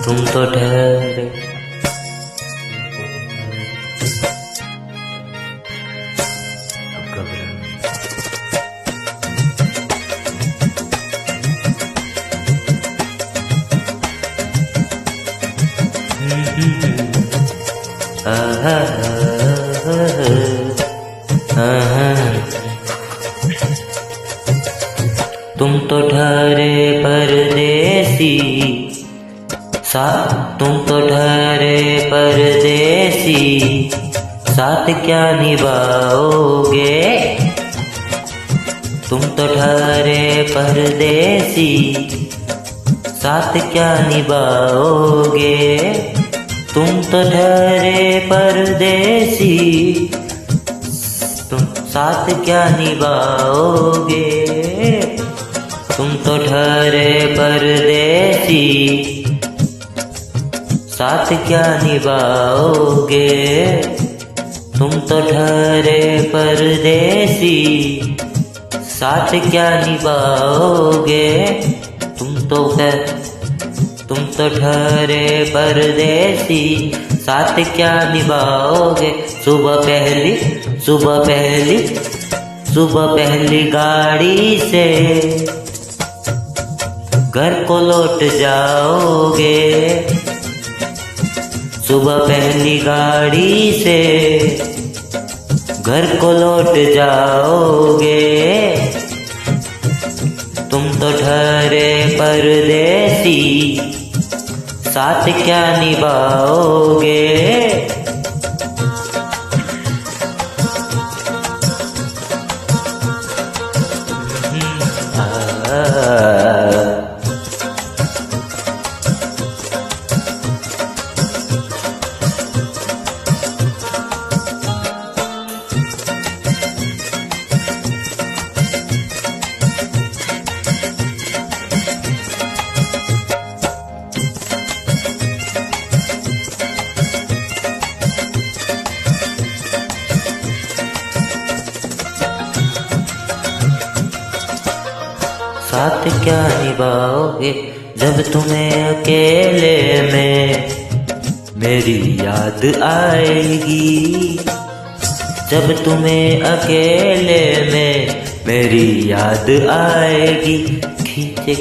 तुम तो ठहरे तुम तो ठहरे परदेसी तुम तो ठहरे परदेसी, साथ क्या निभाओगे। तुम तो ठहरे परदेसी, साथ क्या निभाओगे। तुम तो ठहरे परदेसी, तुम साथ क्या निभाओगे। तुम तो ठहरे परदेसी, साथ क्या निभाओगे। तुम तो ठहरे परदेसी, साथ क्या निभाओगे। तुम तो ठहरे परदेसी, साथ क्या निभाओगे। सुबह पहली गाड़ी से घर को लौट जाओगे। सुबह पहली गाड़ी से घर को लौट जाओगे। तुम तो ठहरे परदेसी, साथ क्या निभाओगे। साथ क्या निभाओगे जब तुम्हें अकेले में मेरी याद आएगी। जब तुम्हें अकेले में मेरी याद आएगी। खींचे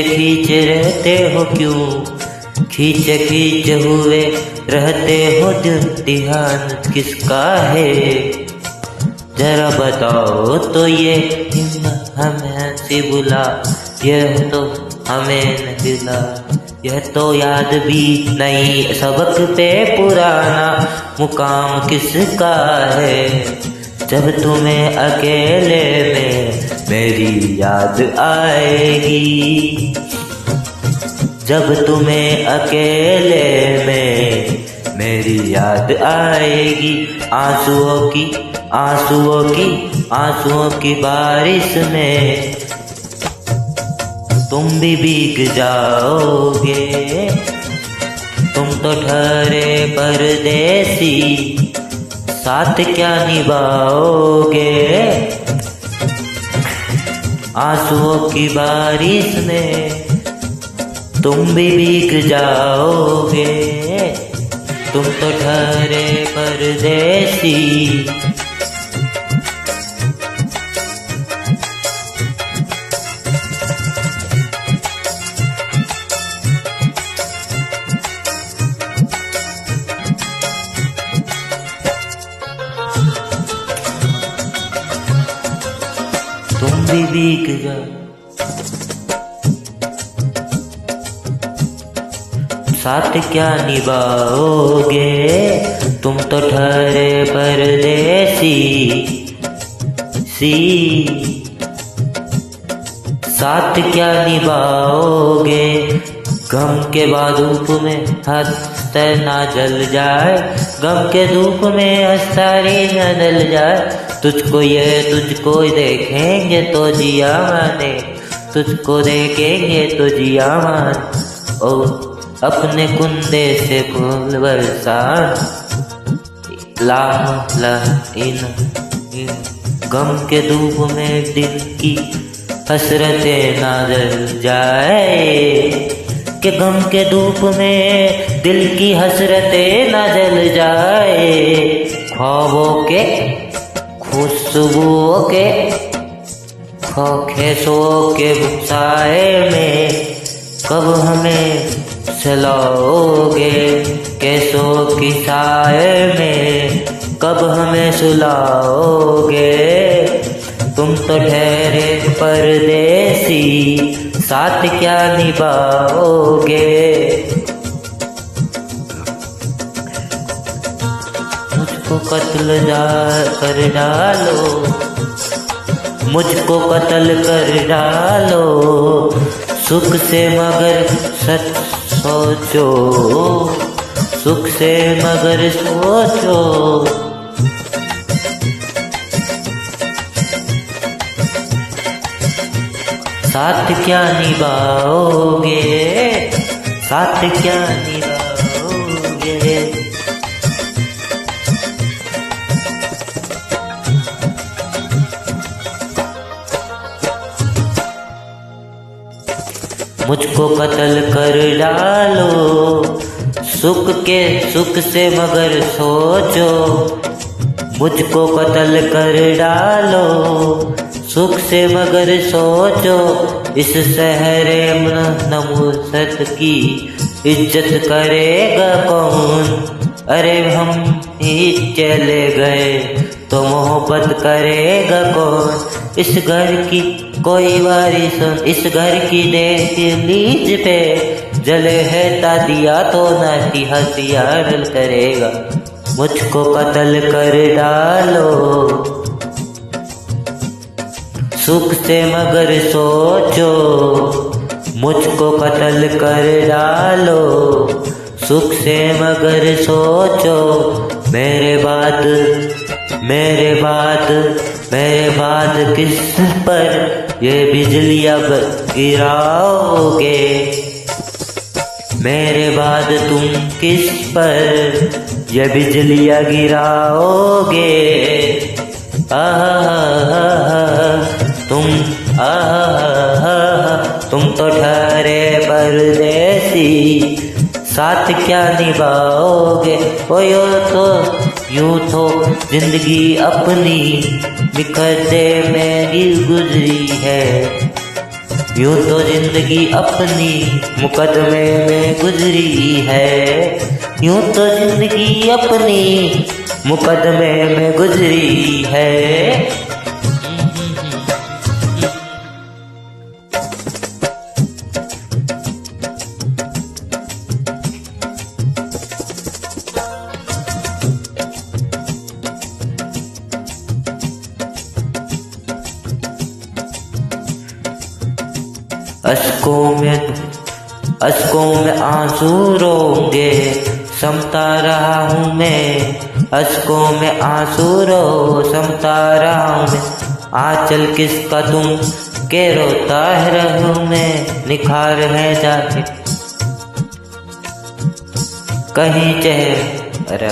खींचे रहते हो क्यों। खींचे हुए रहते हो दिल, ध्यान किसका है जरा बताओ तो। ये हमें सी बुला, यह तो हमें न दिला। यह तो याद भी नहीं सबक पे पुराना मुकाम किसका है। जब तुम्हें अकेले में मेरी याद आएगी। जब तुम्हें अकेले में मेरी याद आएगी। आंसुओं की बारिश में तुम भी भीग जाओगे। तुम तो ठहरे परदेसी, साथ क्या निभाओगे। आंसुओं की बारिश में तुम भी भीग जाओगे। तुम तो ठहरे परदेसी। तुम भी भीग जाओ। साथ क्या निभाओगे। तुम तो ठहरे परदेसी, साथ क्या निभाओगे। गम के बाद धूप में हंसते ना जल जाए। गम के धूप में हंसतारी न जल जाए। तुझको देखेंगे तो जिया माने। तुझको देखेंगे तो जिया मान। ओ अपने कुंदे से फूल बरसान। इन गम के धूप में दिल की हसरतें ना जल जाए, कि गम के धूप में दिल की हसरतें ना जल जाए। ख्वाबों के खुशबुओं के खेसों के साए में कब हमें सुलाओगे, कैसों की साए में कब हमें सुलाओगे। तुम तो ठहरे परदेसी, साथ क्या निभाओगे। मुझको कत्ल कर डालो, मुझको कत्ल कर डालो, सुख से मगर सच सोचो, सुख से मगर सोचो। साथ क्या निभाओगे, साथ क्या निभाओगे। मुझको कत्ल कर डालो, सुख से मगर सोचो। मुझको कत्ल कर डालो, सुख से मगर सोचो। इस सहरे नमूसत की इज्जत करेगा कौन। अरे हम ही चले गए तो मोहब्बत करेगा कौन। इस घर की कोई वारिस, इस घर की दहलीज पे जले है तादिया तो नाती हथियार करेगा। मुझको कत्ल कर डालो, सुख से मगर सोचो। मुझको कत्ल कर डालो, सुख से मगर सोचो। मेरे बाद किस पर ये बिजलियाँ गिराओगे। मेरे बाद तुम किस पर ये बिजलियाँ गिराओगे। तुम तो ठहरे परदेसी, साथ क्या निभाओगे। ओ यूं तो जिंदगी अपनी बिखरते में ही गुजरी है। यूं तो जिंदगी अपनी मुकदमे में गुजरी है। यूं तो जिंदगी अपनी मुकदमे में गुजरी है। अश्कों में आंसू रोंगे, समता रहा हूँ मैं। अश्कों में आंसू समता रहा हूँ मैं। आंचल किसका तुम के रोता है रहूं मैं। निखार है जाके कहीं चेहरे